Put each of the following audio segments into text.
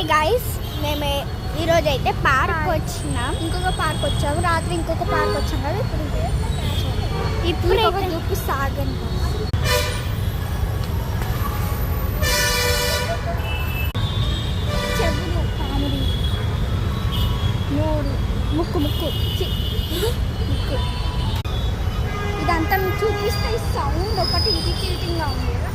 Hi guys, మేము ఈరోజు అయితే పార్క్ వచ్చినాం. ఇంకొక పార్క్ వచ్చాము, రాత్రి ఇంకొక పార్క్ వచ్చాం కదా. ఇప్పుడు ఒక దూకు సాగని చెవులు కామెడీ నోరు ముక్కు ముక్కు ముక్కు ఇదంతా మీకు చూపిస్తే సౌండ్ ఒకటి ఇరిటేటింగ్గా ఉంది కదా.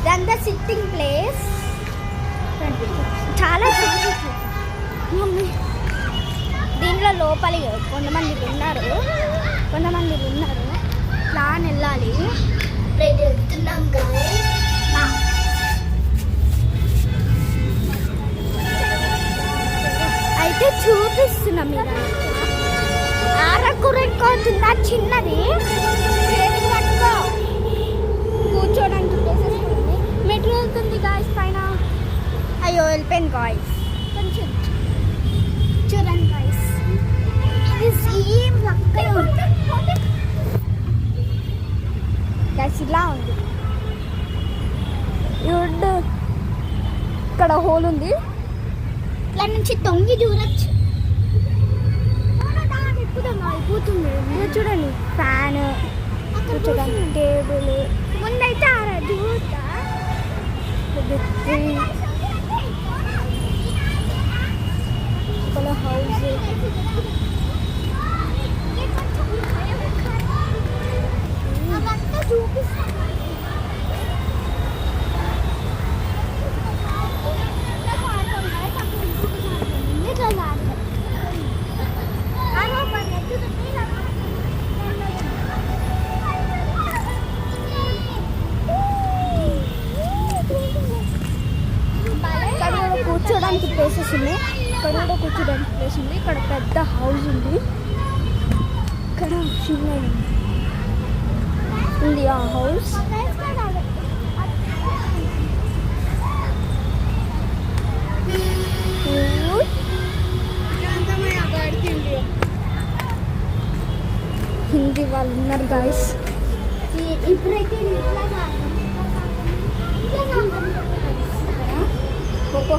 ఇదంతా సిట్టింగ్ ప్లేస్, చాలా దీంట్లో లోపలి కొంతమంది ఉన్నారు ప్లాన్ వెళ్ళాలి. అయితే చూపిస్తున్నాం మీరు ఆరకురెక్కుతుందా చిన్నది చేతికి పట్టుకో. కూర్చోడానికి ప్లేసెస్ ఉంది, మెట్రో వెళ్తుంది గాయస్ పైన. అయ్యో వెళ్ళిపోయింది గాయస్, కొంచెం చూడండి గాయస్, ఇది సేమ్ పక్కనే ఉంది గాయస్, ఇలా ఉంది. ఇక్కడ హోల్ ఉంది, ఇట్లా నుంచి తొంగి చూడొచ్చు. అయిపోతుంది చూడండి, ఫ్యాన్ కూర్చోడానికి టేబుల్ ముందైతే చూస్తా. హౌస్ చూపిస్తా. కూర్చోడానికి ప్లేసెస్ ఉన్నాయి, ఇక్కడ కూడా కూర్చోడానికి ప్లేస్ ఉంది. ఇక్కడ పెద్ద హౌస్ ఉంది, ఇక్కడ చిన్న ఉంది ఆ హౌస్. హిందీ వాళ్ళు ఉన్నారు గాయస్. ఇప్పుడైతే ఖోఖో